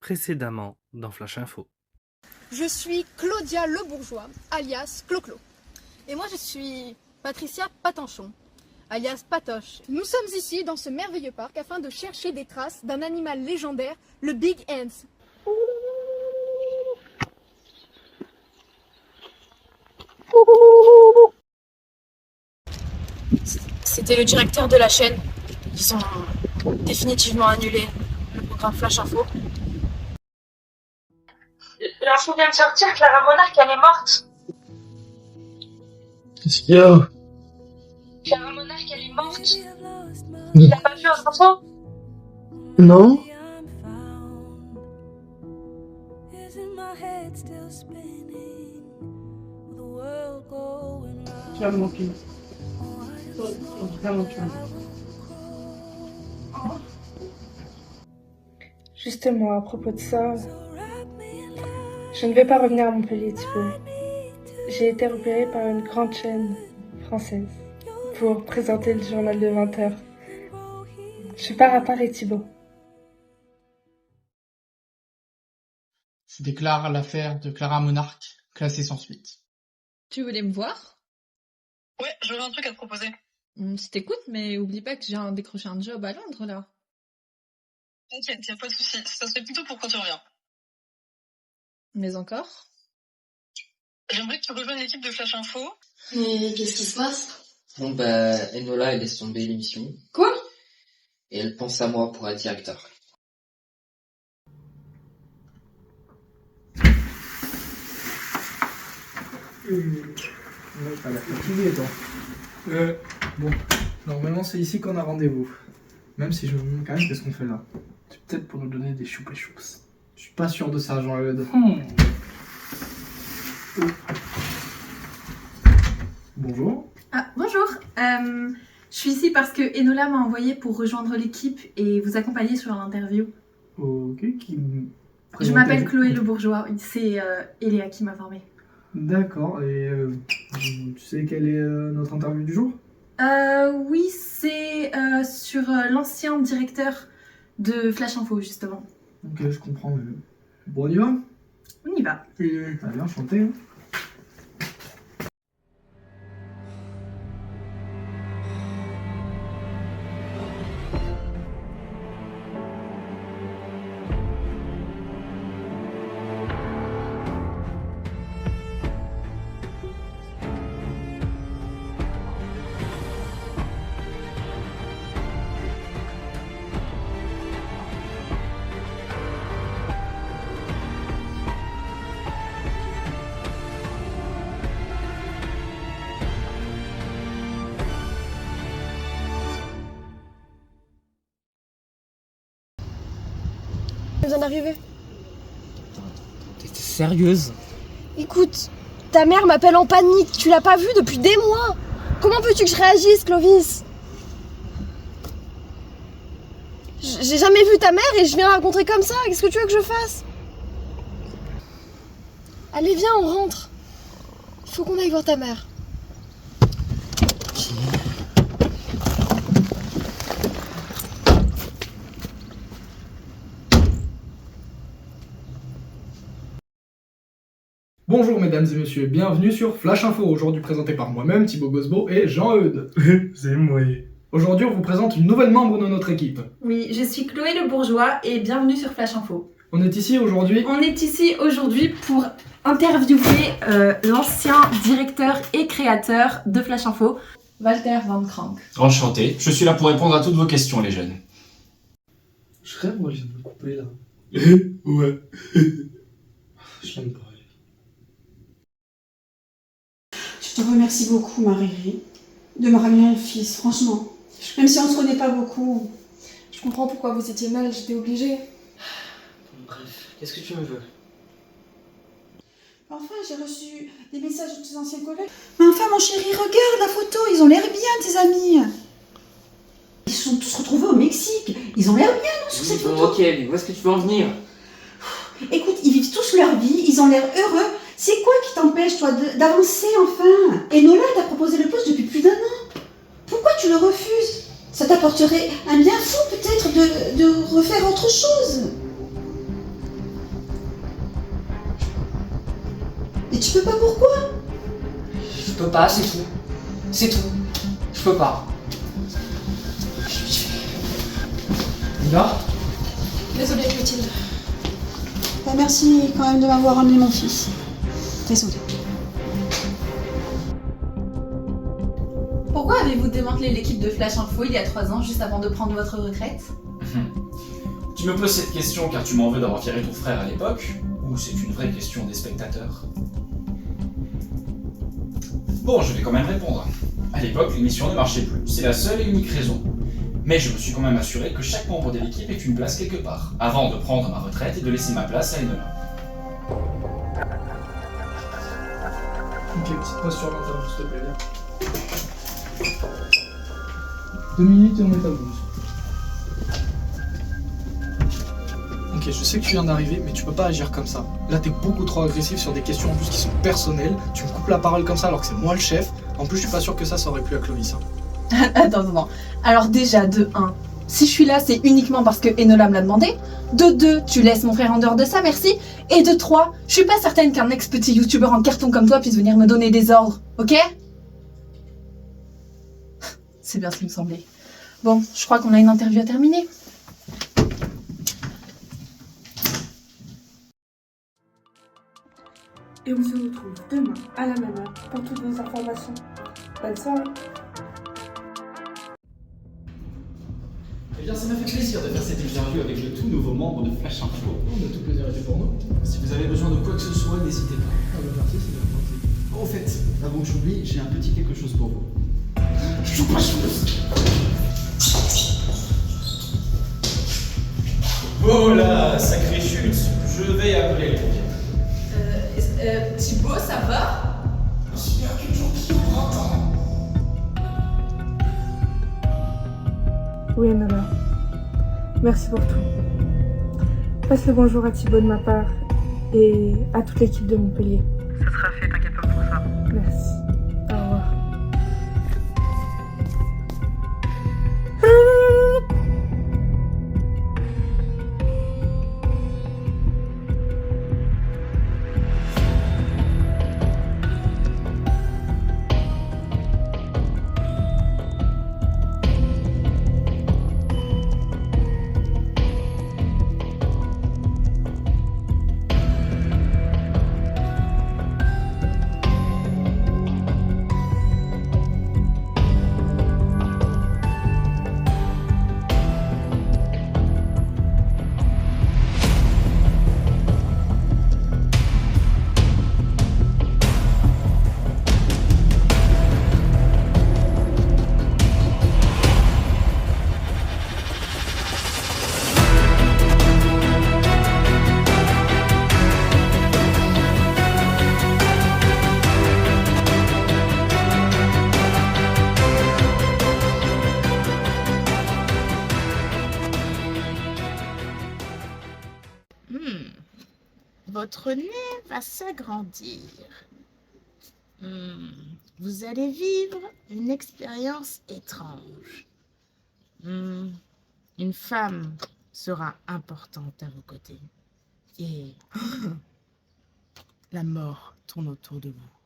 Précédemment dans Flash Info. Je suis Claudia Le Bourgeois, alias Clo-Clo. Et moi je suis Patricia Patanchon, alias Patoche. Nous sommes ici dans ce merveilleux parc afin de chercher des traces d'un animal légendaire, le Big Ants. C'était le directeur de la chaîne. Ils ont définitivement annulé le programme Flash Info. L'info vient de sortir, Clara Monarch, elle est morte. Qu'est-ce qu'il y a? Clara Monarch, elle est morte. Tu l'as pas vu aux infos? Non? Tu vas me manquer. Vraiment, tu vas me manquer. Justement, à propos de ça, je ne vais pas revenir à Montpellier, Thibaut. J'ai été repérée par une grande chaîne française pour présenter le journal de 20h. Je pars à Paris, Thibaut. Je déclare l'affaire de Clara Monarch classée sans suite. Tu voulais me voir? Ouais, j'aurais un truc à te proposer. Je t'écoute, mais oublie pas que j'ai décroché un job à Londres, là. T'inquiète, y'a pas de soucis. Ça serait plutôt pour quand tu reviens. Mais encore? J'aimerais que tu rejoignes l'équipe de Flash Info. Et qu'est-ce qui se passe? Bon Enola, elle laisse tomber l'émission. Quoi? Et elle pense à moi pour être directeur. T'as l'air fatigué, toi. Bon, normalement c'est ici qu'on a rendez-vous. Même si je me demande quand même qu'est-ce qu'on fait là. C'est peut-être pour nous donner des choups et choups. Je suis pas sûr de ça, Jean-Eudes. Bonjour. Ah, bonjour. Je suis ici parce que Enola m'a envoyé pour rejoindre l'équipe et vous accompagner sur l'interview. Ok, qui Je m'appelle Chloé Le Bourgeois. C'est Eléa qui m'a formée. D'accord, et tu sais quelle est notre interview du jour? Oui, c'est sur l'ancien directeur de Flash Info, justement. Ok, je comprends. Bon, on y va? On y va. Allez, enchanté. Hein. Je viens d'arriver. T'es sérieuse? Écoute, ta mère m'appelle en panique. Tu l'as pas vue depuis des mois. Comment veux-tu que je réagisse, Clovis? J'ai jamais vu ta mère et je viens la rencontrer comme ça. Qu'est-ce que tu veux que je fasse? Allez, viens, on rentre. Il faut qu'on aille voir ta mère. Bonjour mesdames et messieurs, bienvenue sur Flash Info, aujourd'hui présenté par moi-même, Thibaut Gosbo et Jean-Eudes. C'est moi. Aujourd'hui, on vous présente une nouvelle membre de notre équipe. Oui, je suis Chloé Le Bourgeois et bienvenue sur Flash Info. On est ici aujourd'hui pour interviewer l'ancien directeur et créateur de Flash Info, Walter Van Crank. Enchanté, je suis là pour répondre à toutes vos questions, les jeunes. Je rêve, moi, je viens de me couper là. Ouais. Je l'aime pas. Je te remercie beaucoup, Marie, de me ramener mon fils, franchement. Même si on se connaît pas beaucoup. Je comprends pourquoi vous étiez mal, j'étais obligée. Bref, qu'est-ce que tu me veux? Enfin, j'ai reçu des messages de tes anciens collègues. Mais enfin, mon chéri, regarde la photo, ils ont l'air bien, tes amis. Ils se sont tous retrouvés au Mexique. Ils ont l'air bien, non, sur cette photo. Ok, mais où est-ce que tu veux en venir? Écoute, ils vivent tous leur vie, ils ont l'air heureux. C'est quoi qui t'empêche, toi, d'avancer, enfin? Enola t'a proposé le poste depuis plus d'1 an. Pourquoi tu le refuses? Ça t'apporterait un bien fou, peut-être, de refaire autre chose. tu peux pas pourquoi? Je peux pas, c'est tout. C'est tout. Je peux pas. Là? Désolée, Clotilde. Bah, merci quand même de m'avoir ramené mon fils. Désolée. Pourquoi avez-vous démantelé l'équipe de Flash Info il y a 3 ans, juste avant de prendre votre retraite? Tu me poses cette question car tu m'en veux d'avoir viré ton frère à l'époque, ou c'est une vraie question des spectateurs? Bon, je vais quand même répondre. À l'époque, l'émission ne marchait plus. C'est la seule et unique raison. Mais je me suis quand même assuré que chaque membre de l'équipe ait une place quelque part, avant de prendre ma retraite et de laisser ma place à Enola. Ok, petite pause sur l'intérieur, s'il te plaît, viens. 2 minutes et on est à 12. Ok, je sais que tu viens d'arriver, mais tu peux pas agir comme ça. Là, t'es beaucoup trop agressif sur des questions en plus qui sont personnelles. Tu me coupes la parole comme ça alors que c'est moi le chef. En plus, je suis pas sûr que ça aurait plu à Clovis. Hein. Attends. Alors déjà, de 1, si je suis là, c'est uniquement parce que Enola me l'a demandé. De 2, tu laisses mon frère en dehors de ça, merci. Et de 3, je suis pas certaine qu'un ex-petit youtubeur en carton comme toi puisse venir me donner des ordres, ok? C'est bien ce qui me semblait. Bon, je crois qu'on a une interview à terminer. Et on se retrouve demain à la même heure pour toutes vos informations. Bonne soirée. Eh bien, ça m'a fait plaisir de faire cette interview avec le tout nouveau membre de Flash Info. On a tout plaisir été pour nous. Si vous avez besoin de quoi que ce soit, n'hésitez pas. Ah bah merci, c'est bien gentil. Au fait, avant que j'oublie, j'ai un petit quelque chose pour vous. Oh là, sacrée chute. Je vais appeler les Thibaut, ça va? J'espère qu'une gentille au printemps. Oui, Enola. Merci pour tout. Passe le bonjour à Thibaut de ma part et à toute l'équipe de Montpellier. Ça sera fait, t'inquiète pas pour ça. Merci. Au revoir. Votre nez va s'agrandir. Vous allez vivre une expérience étrange. Une femme sera importante à vos côtés. Et la mort tourne autour de vous.